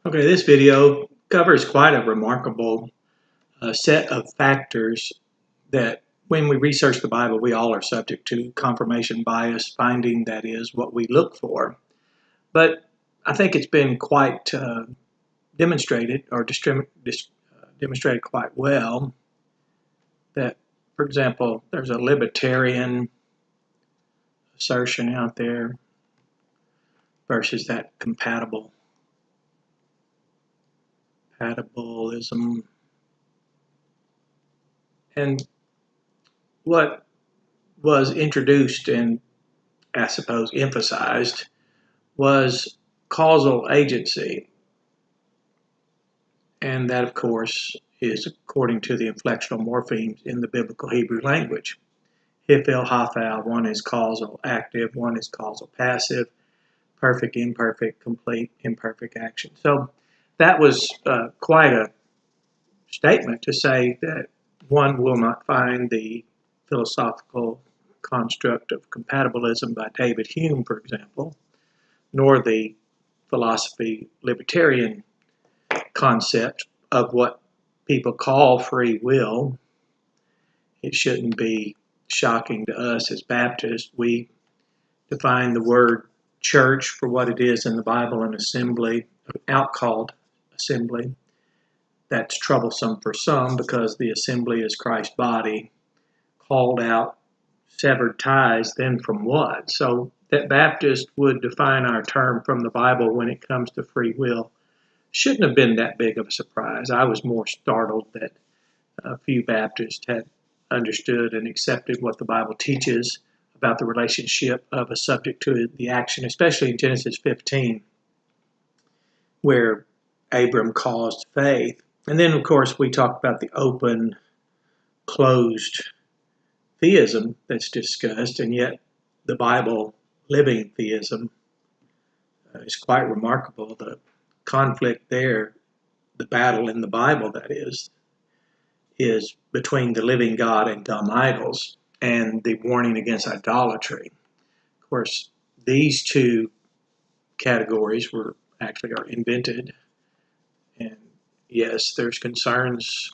Okay, this video covers quite a remarkable set of factors that when we research the Bible, we all are subject to confirmation bias, finding that is what we look for. But I think it's been quite demonstrated or demonstrated quite well that, for example, there's a libertarian assertion out there versus that compatibilism. And what was introduced and, I suppose, emphasized was causal agency. And that, of course, is according to the inflectional morphemes in the biblical Hebrew language. Hifil, hafal, one is causal active, one is causal passive, perfect, imperfect, complete, imperfect action. So that was quite a statement to say that one will not find the philosophical construct of compatibilism by David Hume, for example, nor the philosophy libertarian concept of what people call free will. It shouldn't be shocking to us as Baptists. We define the word church for what it is in the Bible, an assembly, an out-called assembly. That's troublesome for some because the assembly is Christ's body, called out, severed ties, then from what? So that Baptists would define our term from the Bible when it comes to free will shouldn't have been that big of a surprise. I was more startled that a few Baptists had understood and accepted what the Bible teaches about the relationship of a subject to the action, especially in Genesis 15, where Abram caused faith. And then, of course, we talk about the open, closed theism that's discussed, and yet the Bible living theism is quite remarkable. The conflict there, the battle in the Bible, that is between the living God and dumb idols, and the warning against idolatry. Of course, these two categories are invented, and yes, there's concerns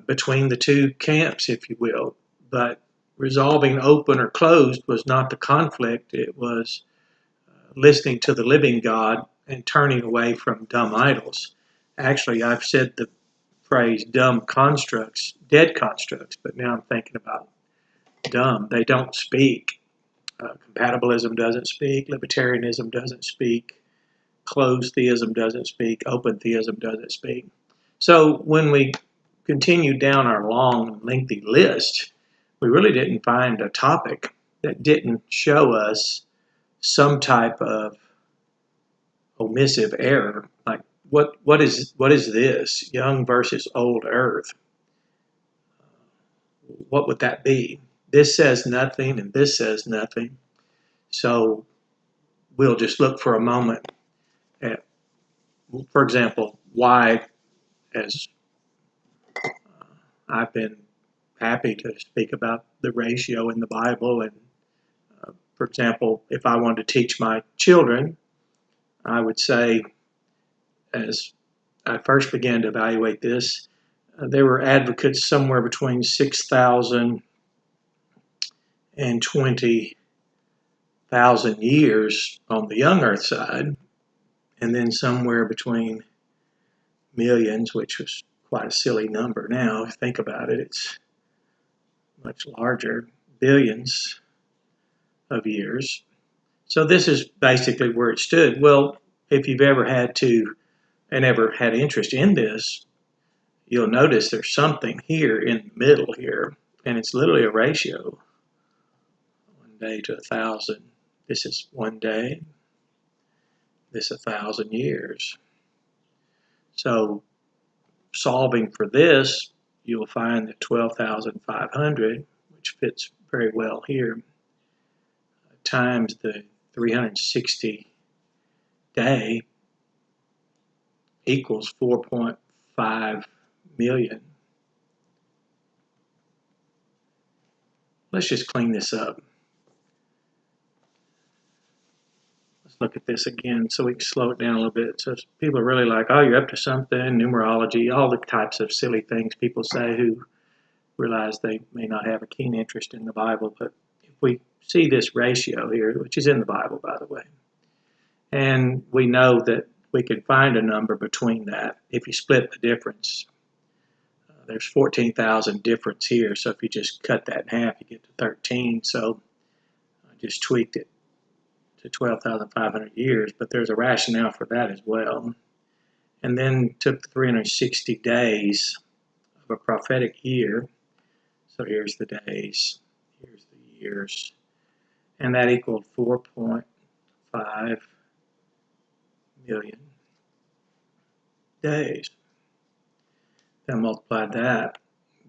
between the two camps, if you will, but resolving open or closed was not the conflict. It was listening to the living God and turning away from dumb idols. Actually, I've said the phrase dumb constructs, dead constructs, but now I'm thinking about dumb. They don't speak. Compatibilism doesn't speak. Libertarianism doesn't speak. Closed theism doesn't speak. Open theism doesn't speak. So when we continued down our long, lengthy list, we really didn't find a topic that didn't show us some type of omissive error. Like, what is this? Young versus old earth. What would that be? This says nothing and this says nothing. So we'll just look for a moment at, for example, why, as I've been happy to speak about the ratio in the Bible. And for example, if I wanted to teach my children, I would say, as I first began to evaluate this, there were advocates somewhere between 6,000 and 20,000 years on the young earth side, and then somewhere between millions, which was quite a silly number now. If you think about it, it's much larger, billions of years. So this is basically where it stood. Well, if you've ever had to and ever had interest in this, you'll notice there's something here in the middle here, and it's literally a ratio. 1 day to 1,000. This is 1 day. This 1,000 years. So solving for this, you'll find that 12,500, which fits very well here, times the 360 day equals 4.5 million. Let's just clean this up. Let's look at this again so we can slow it down a little bit. So people are really like, oh, you're up to something, numerology, all the types of silly things people say who realize they may not have a keen interest in the Bible. But if we see this ratio here, which is in the Bible, by the way, and we know that we can find a number between that. If you split the difference, there's 14,000 difference here. So if you just cut that in half, you get to 13. So I just tweaked it to 12,500 years, but there's a rationale for that as well. And then took 360 days of a prophetic year. So here's the days, here's the years, and that equaled 4.5 million days. Then multiplied that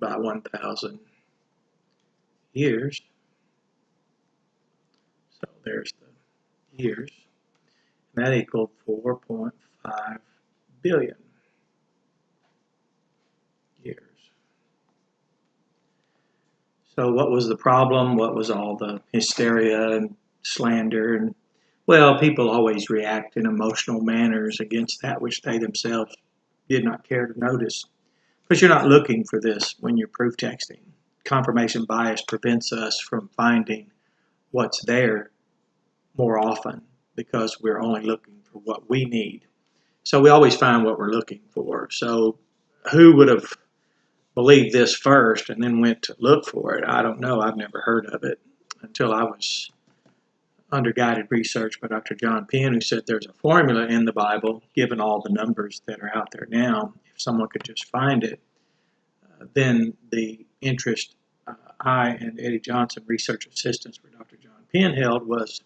by 1,000 years. So there's the years. And that equaled 4.5 billion years. So what was the problem? What was all the hysteria and slander? And well, people always react in emotional manners against that which they themselves did not care to notice. Because you're not looking for this when you're proof texting. Confirmation bias prevents us from finding what's there more often because we're only looking for what we need. So we always find what we're looking for. So who would have believed this first and then went to look for it? I don't know. I've never heard of it until I was under guided research by Dr. John Penn, who said there's a formula in the Bible, given all the numbers that are out there now. If someone could just find it, then the interest I and Eddie Johnson, research assistants for Dr. John Penn, held was,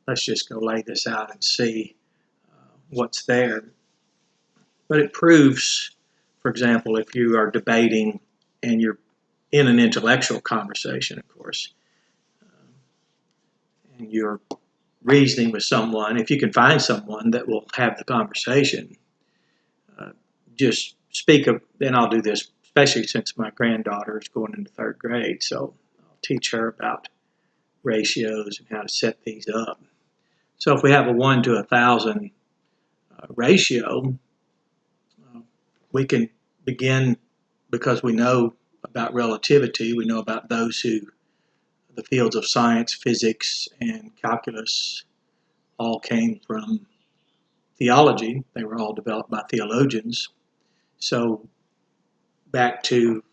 let's just go lay this out and see what's there. But it proves, for example, if you are debating and you're in an intellectual conversation, of course, and you're reasoning with someone, if you can find someone that will have the conversation, just speak of, then I'll do this, especially since my granddaughter is going into 3rd grade, so I'll teach her about ratios and how to set these up. So if we have a 1 to 1,000 ratio, we can begin, because we know about relativity, we know about those who, the fields of science, physics, and calculus all came from theology. They were all developed by theologians. So back to,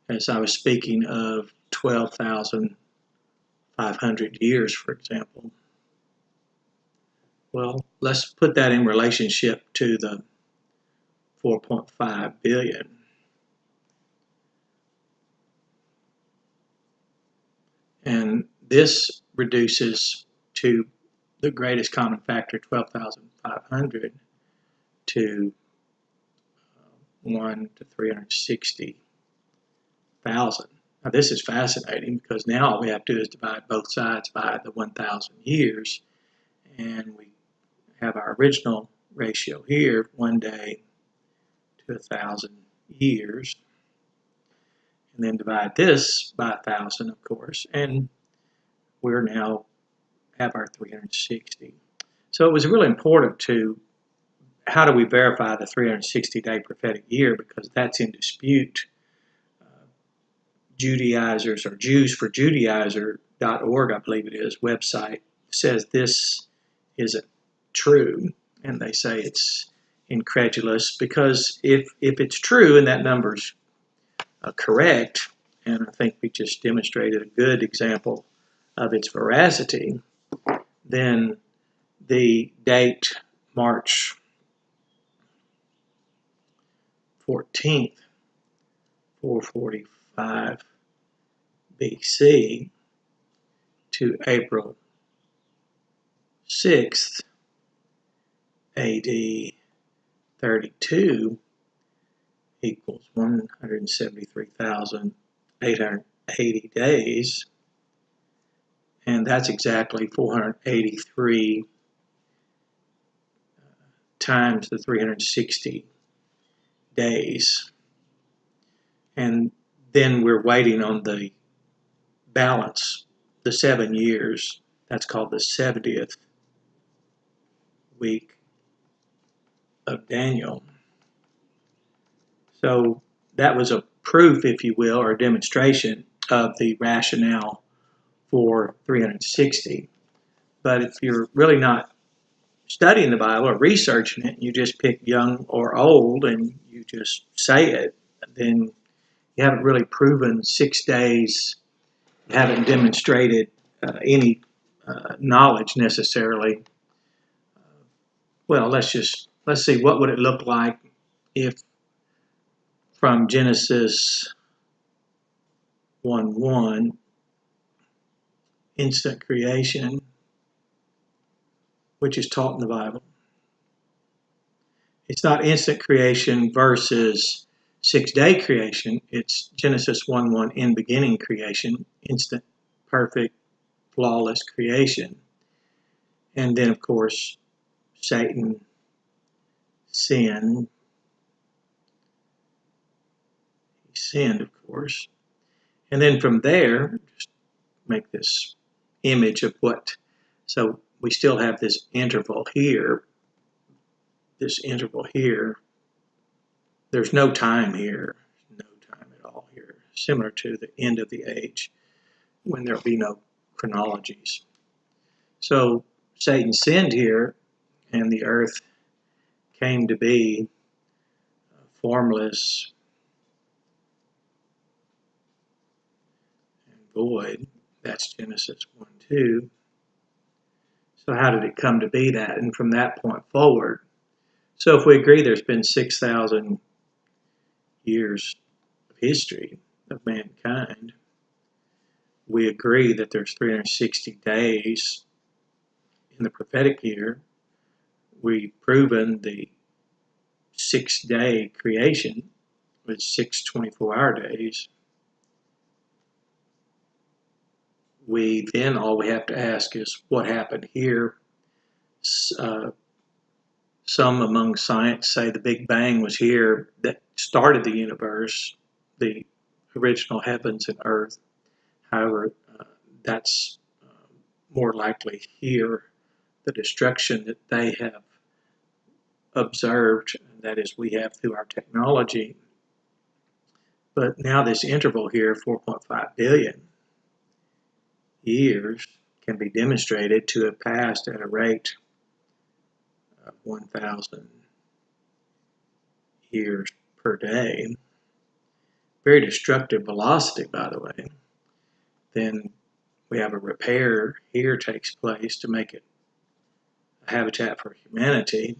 as I was speaking of 12,500 years, for example. Well, let's put that in relationship to the 4.5 billion. And this reduces to the greatest common factor, 12,500, to 1 to 360,000. Now this is fascinating because now all we have to do is divide both sides by the 1,000 years, and we have our original ratio here, 1 day to 1,000 years, and then divide this by 1,000, of course, and we're now have our 360. So it was really important to, how do we verify the 360-day prophetic year, because that's in dispute. Judaizers, or JewsForJudaizer.org, I believe it is, website, says this isn't true, and they say it's incredulous, because if it's true and that number's correct, and I think we just demonstrated a good example of its veracity, then the date March 14th, 445 BC to April 6th AD 32 equals 173,880 days, and that's exactly 483 times the 360 days. And then we're waiting on the balance, the 7 years. That's called the 70th week of Daniel. So that was a proof, if you will, or a demonstration of the rationale for 360. But if you're really not studying the Bible or researching it, you just pick young or old and you just say it, then you haven't really proven 6 days, you haven't demonstrated any knowledge necessarily. Well, let's see, what would it look like if from Genesis 1:1, instant creation, which is taught in the Bible. It's not instant creation versus 6-day creation. It's Genesis 1:1, in beginning creation, instant, perfect, flawless creation. And then, of course, Satan sinned. He sinned, of course. And then from there, just make this image of what. So we still have this interval here. This interval here. There's no time here. No time at all here. Similar to the end of the age when there'll be no chronologies. So Satan sinned here, and the earth came to be formless and void. That's Genesis 1:2. So how did it come to be that? And from that point forward, so if we agree there's been 6,000 years of history of mankind, we agree that there's 360 days in the prophetic year. We've proven the 6-day creation with 6 24-hour days. Then all we have to ask is what happened here. Some among science say the Big Bang was here that started the universe, the original heavens and earth. However, that's more likely here, the destruction that they have observed, that is, we have through our technology. But now this interval here, 4.5 billion years, can be demonstrated to have passed at a rate of 1,000 years per day. Very destructive velocity, by the way. Then we have a repair here takes place to make it a habitat for humanity.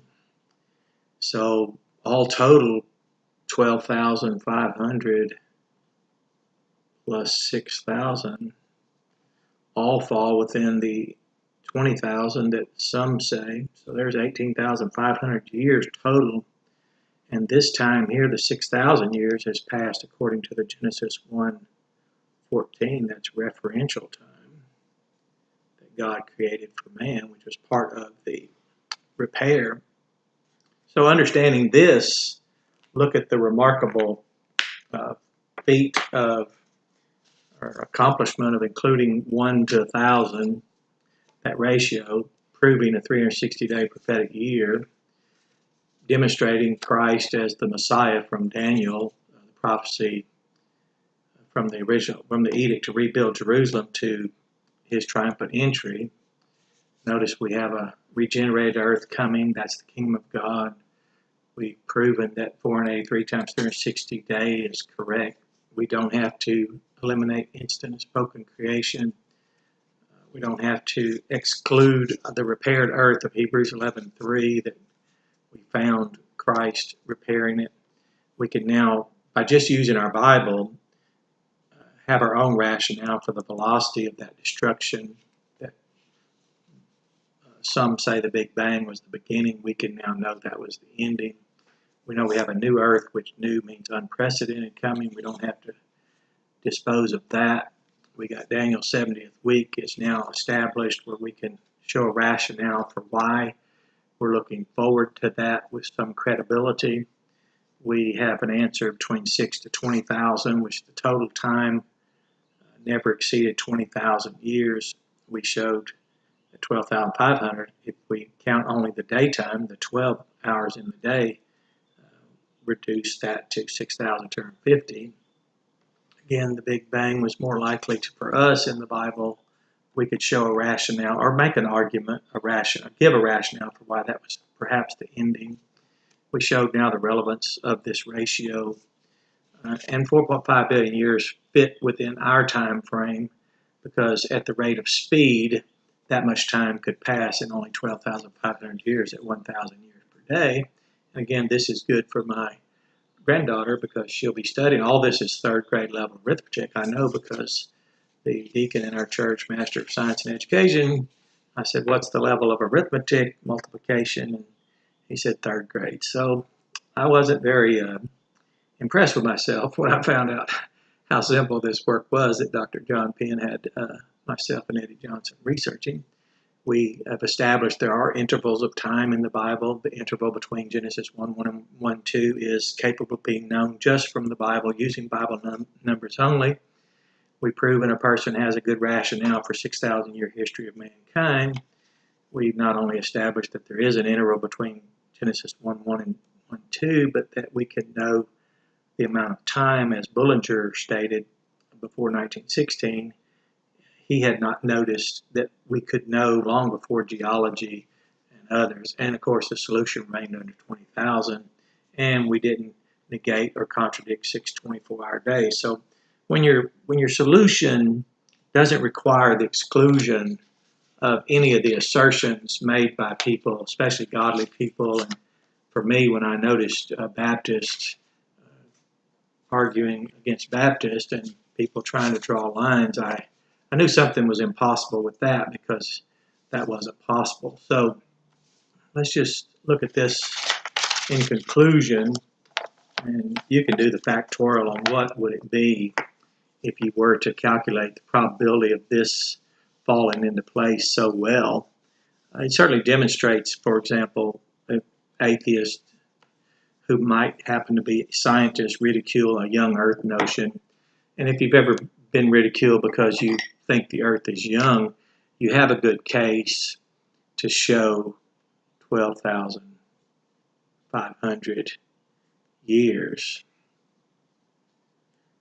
So all total, 12,500 plus 6,000 all fall within the 20,000 that some say. So there's 18,500 years total. And this time here, the 6,000 years has passed according to the Genesis 1:14. That's referential time that God created for man, which was part of the repair. So understanding this, look at the remarkable feat of, or accomplishment of including 1 to 1,000, that ratio, proving a 360-day prophetic year, demonstrating Christ as the Messiah from Daniel, the prophecy from the edict to rebuild Jerusalem to his triumphant entry. Notice we have a regenerated earth coming. That's the kingdom of God. We've proven that 483 times 360 day is correct. We don't have to eliminate instant and spoken creation. We don't have to exclude the repaired earth of Hebrews 11:3 that we found Christ repairing it. We can now, by just using our Bible, have our own rationale for the velocity of that destruction. That some say the Big Bang was the beginning. We can now know that was the ending. We know we have a new earth, which new means unprecedented coming. We don't have to dispose of that. We got Daniel's 70th week is now established, where we can show a rationale for why we're looking forward to that with some credibility. We have an answer between 6 to 20,000, which the total time never exceeded 20,000 years. We showed at 12,500. If we count only the daytime, the 12 hours in the day, reduce that to 6,250. Again, the Big Bang was more likely to, for us in the Bible, we could show a rationale or make an argument, give a rationale for why that was perhaps the ending. We showed now the relevance of this ratio, and 4.5 billion years fit within our time frame because at the rate of speed, that much time could pass in only 12,500 years at 1,000 years per day. And again, this is good for my granddaughter because she'll be studying. All this is third grade level arithmetic. I know because the deacon in our church, Master of Science and Education, I said, what's the level of arithmetic, multiplication? And he said third grade. So I wasn't very impressed with myself when I found out how simple this work was that Dr. John Penn had myself and Eddie Johnson researching. We have established there are intervals of time in the Bible. The interval between Genesis 1:1 and 1:2 is capable of being known just from the Bible using Bible numbers only. We've proven a person has a good rationale for 6,000-year history of mankind. We've not only established that there is an interval between Genesis 1:1 and 1:2, but that we can know the amount of time, as Bullinger stated before 1916. He had not noticed that we could know long before geology and others. And of course, the solution remained under 20,000, and we didn't negate or contradict 6 24-hour days. So when your solution doesn't require the exclusion of any of the assertions made by people, especially godly people, and for me, when I noticed Baptists arguing against Baptists and people trying to draw lines, I knew something was impossible with that because that wasn't possible. So let's just look at this in conclusion, and you can do the factorial on what would it be if you were to calculate the probability of this falling into place so well. It certainly demonstrates, for example, an atheist who might happen to be a scientist ridicule a young Earth notion. And if you've ever been ridiculed because you think the Earth is young, you have a good case to show 12,500 years.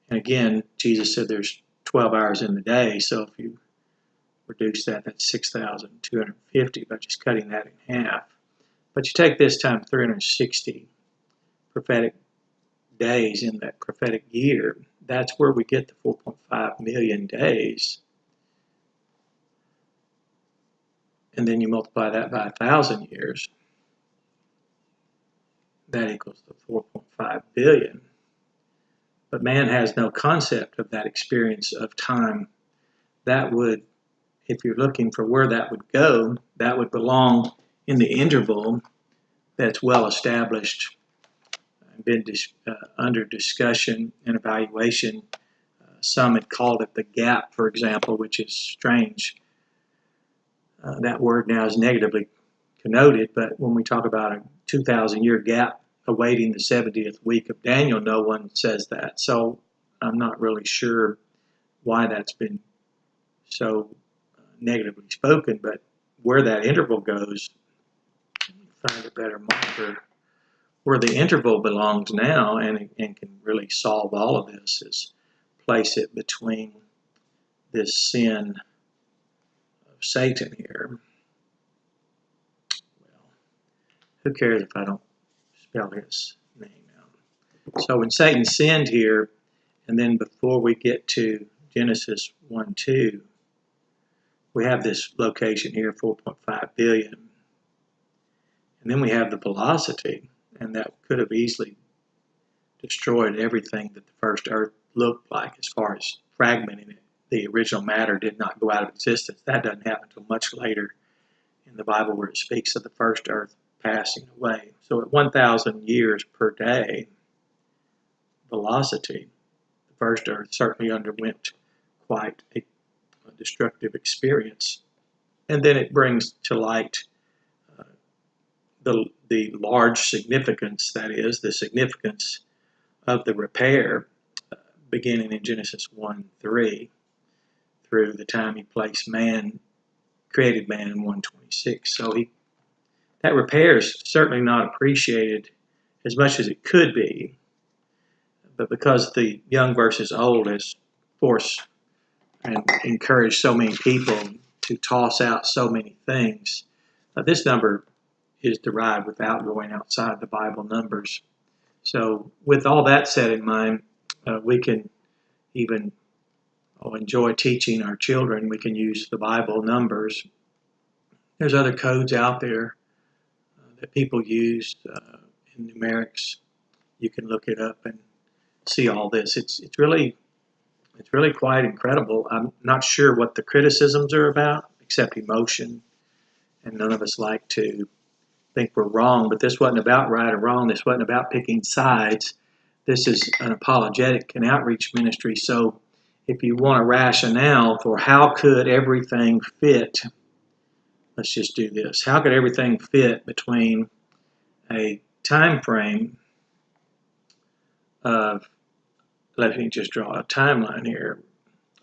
And again, Jesus said there's 12 hours in the day, so if you reduce that, that's 6,250 by just cutting that in half. But you take this time 360 prophetic days in that prophetic year, that's where we get the 4.5 million days. And then you multiply that by 1,000 years. That equals the 4.5 billion. But man has no concept of that experience of time. That would, if you're looking for where that would go, that would belong in the interval that's well established, been under discussion and evaluation. Some had called it the gap, for example, which is strange. That word now is negatively connoted, but when we talk about a 2,000-year gap awaiting the 70th week of Daniel, no one says that. So I'm not really sure why that's been so negatively spoken, but where that interval goes, find a better marker. Where the interval belongs now and can really solve all of this is place it between this sin of Satan here. Well, who cares if I don't spell his name out? So when Satan sinned here, and then before we get to Genesis 1:2, we have this location here, 4.5 billion. And then we have the velocity. And that could have easily destroyed everything that the first Earth looked like as far as fragmenting it. The original matter did not go out of existence. That doesn't happen until much later in the Bible where it speaks of the first Earth passing away. So at 1,000 years per day, velocity, the first Earth certainly underwent quite a destructive experience. And then it brings to light the large significance, that is, the significance of the repair beginning in Genesis 1:3 through the time he placed man created man in 126. So that repair is certainly not appreciated as much as it could be. But because the young versus old has forced and encouraged so many people to toss out so many things, this number is derived without going outside the Bible numbers. So with all that said in mind, we can even enjoy teaching our children. We can use the Bible numbers. There's other codes out there that people use in numerics. You can look it up and see all this. It's really quite incredible. I'm not sure what the criticisms are about, except emotion, and none of us like to think we're wrong. But this wasn't about right or wrong. This wasn't about picking sides. This is an apologetic and outreach ministry. So if you want a rationale for how could everything fit, let's just do this. How could everything fit between a time frame of, let me just draw a timeline here,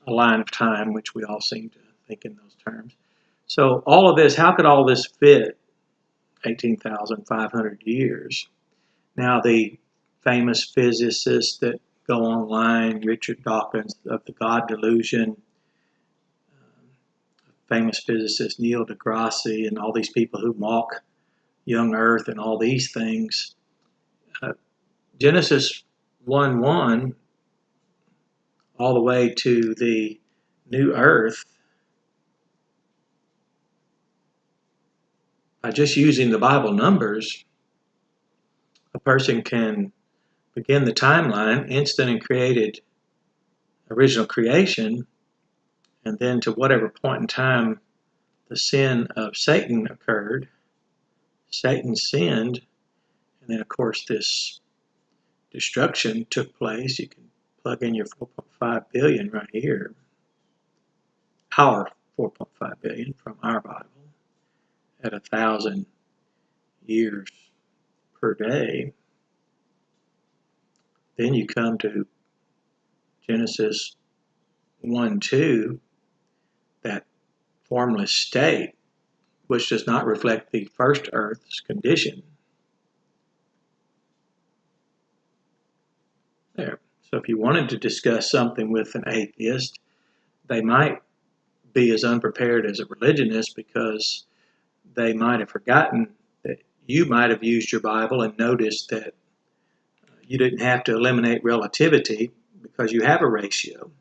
a line of time, which we all seem to think in those terms. So all of this, how could all this fit 18,500 years? Now the famous physicists that go online, Richard Dawkins of the God Delusion, famous physicist Neil deGrasse, and all these people who mock young Earth and all these things, Genesis 1:1 all the way to the new Earth, by just using the Bible numbers, a person can begin the timeline, instant and created original creation, and then to whatever point in time the sin of Satan occurred, Satan sinned, and then of course this destruction took place. You can plug in your 4.5 billion right here, our 4.5 billion from our Bible, at 1,000 years per day. Then you come to Genesis 1:2, that formless state, which does not reflect the first Earth's condition. There. So if you wanted to discuss something with an atheist, they might be as unprepared as a religionist, because they might have forgotten that you might have used your Bible and noticed that you didn't have to eliminate relativity because you have a ratio.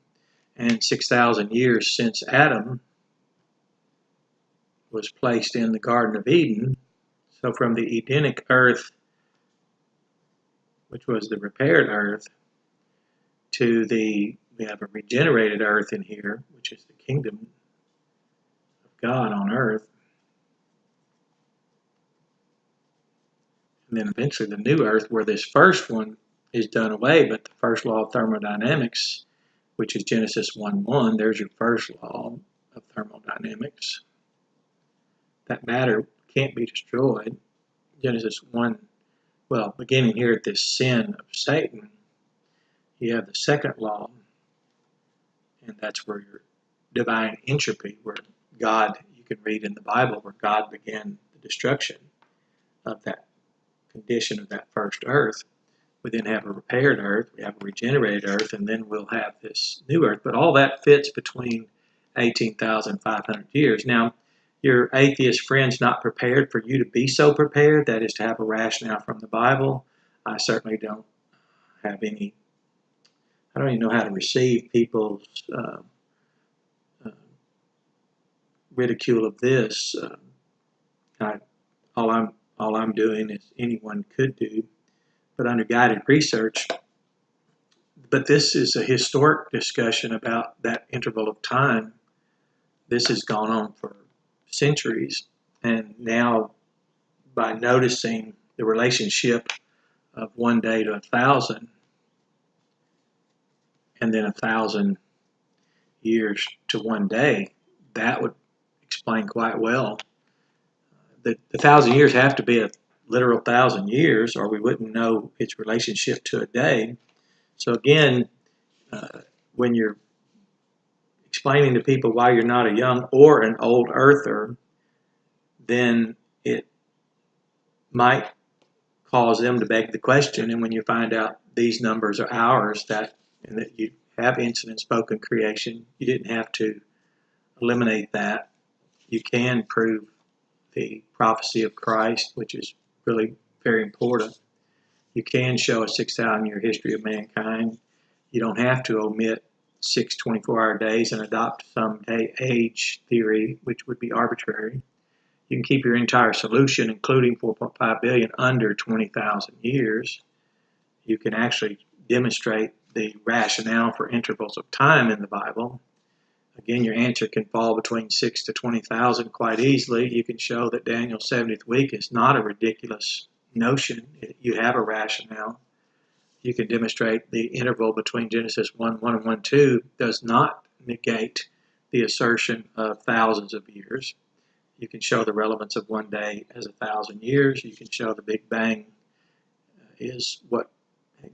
And 6,000 years since Adam was placed in the Garden of Eden, so from the Edenic earth, which was the repaired earth, to we have a regenerated earth in here, which is the kingdom of God on earth. And then eventually the new earth, where this first one is done away, but the first law of thermodynamics, which is Genesis 1:1, there's your first law of thermodynamics. That matter can't be destroyed. Genesis 1, well, beginning here at this sin of Satan, you have the second law, and that's where your divine entropy, where God, you can read in the Bible, where God began the destruction of that condition of that first earth. We then have a repaired earth, we have a regenerated earth, and then we'll have this new earth. But all that fits between 18,500 years. Now, your atheist friend's not prepared for you to be so prepared, that is to have a rationale from the Bible. I certainly don't have any, I don't even know how to receive people's ridicule of this. All I'm doing is anyone could do, but under guided research. But this is a historic discussion about that interval of time. This has gone on for centuries, and now by noticing the relationship of 1 day to 1,000, and then 1,000 years to 1 day, that would explain quite well. The 1,000 years have to be a literal 1,000 years, or we wouldn't know its relationship to a day. So again, when you're explaining to people why you're not a young or an old earther, then it might cause them to beg the question. And when you find out these numbers are ours, and that you have incident spoken creation, you didn't have to eliminate that. You can prove the prophecy of Christ, which is really very important. You can show a 6,000-year history of mankind. You don't have to omit 6 24-hour days and adopt some age theory, which would be arbitrary. You can keep your entire solution, including 4.5 billion, under 20,000 years. You can actually demonstrate the rationale for intervals of time in the Bible. Again, your answer can fall between 6 to 20,000 quite easily. You can show that Daniel's 70th week is not a ridiculous notion. You have a rationale. You can demonstrate the interval between Genesis 1:1 and 1:2 does not negate the assertion of thousands of years. You can show the relevance of one day as 1,000 years. You can show the Big Bang is what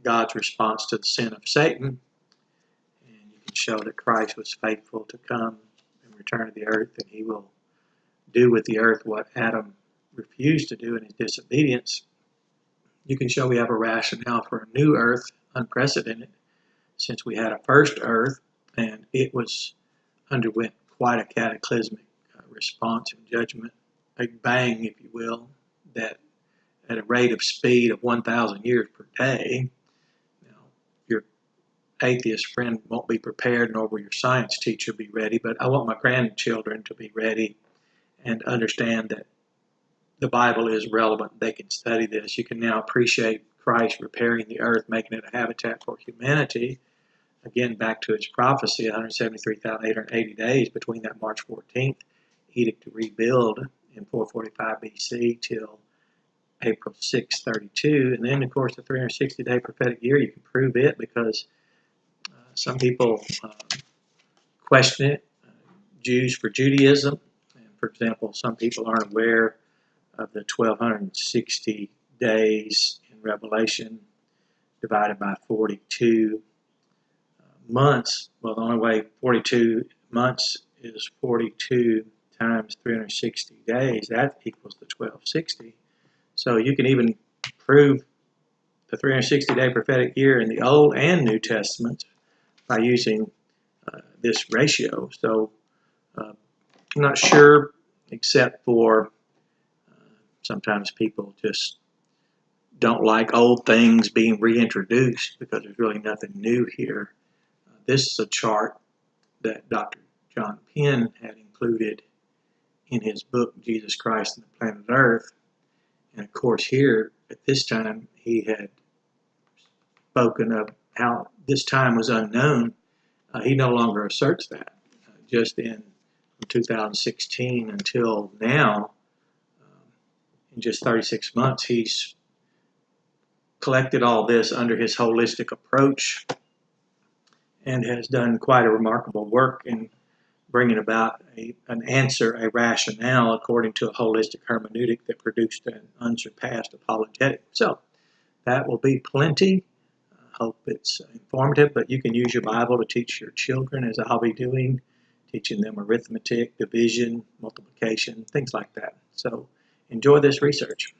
God's response to the sin of Satan. And you can show that Christ was faithful to come and return to the earth, and he will do with the earth what Adam refused to do in his disobedience. You can show we have a rationale for a new earth, unprecedented, since we had a first earth, and it underwent quite a cataclysmic response and judgment, a bang, if you will, that at a rate of speed of 1,000 years per day. Now, your atheist friend won't be prepared, nor will your science teacher be ready, but I want my grandchildren to be ready and understand that the Bible is relevant. They can study this. You can now appreciate Christ repairing the earth, making it a habitat for humanity. Again, back to its prophecy, 173,880 days between that March 14th edict to rebuild in 445 BC till April 632. And then, of course, the 360-day prophetic year, you can prove it because some people question it. Jews for Judaism. And for example, some people aren't aware of the 1,260 days in Revelation divided by 42 months. Well, the only way 42 months is 42 times 360 days. That equals the 1,260. So you can even prove the 360-day prophetic year in the Old and New Testaments by using this ratio. So I'm not sure, except for sometimes people just don't like old things being reintroduced because there's really nothing new here. This is a chart that Dr. John Penn had included in his book, Jesus Christ and the Planet Earth. And of course here, at this time, he had spoken of how this time was unknown. He no longer asserts that. Just in 2016 until now, in just 36 months, he's collected all this under his holistic approach and has done quite a remarkable work in bringing about an answer, a rationale, according to a holistic hermeneutic that produced an unsurpassed apologetic. So that will be plenty. I hope it's informative, but you can use your Bible to teach your children, as I'll be doing, teaching them arithmetic, division, multiplication, things like that. So enjoy this research.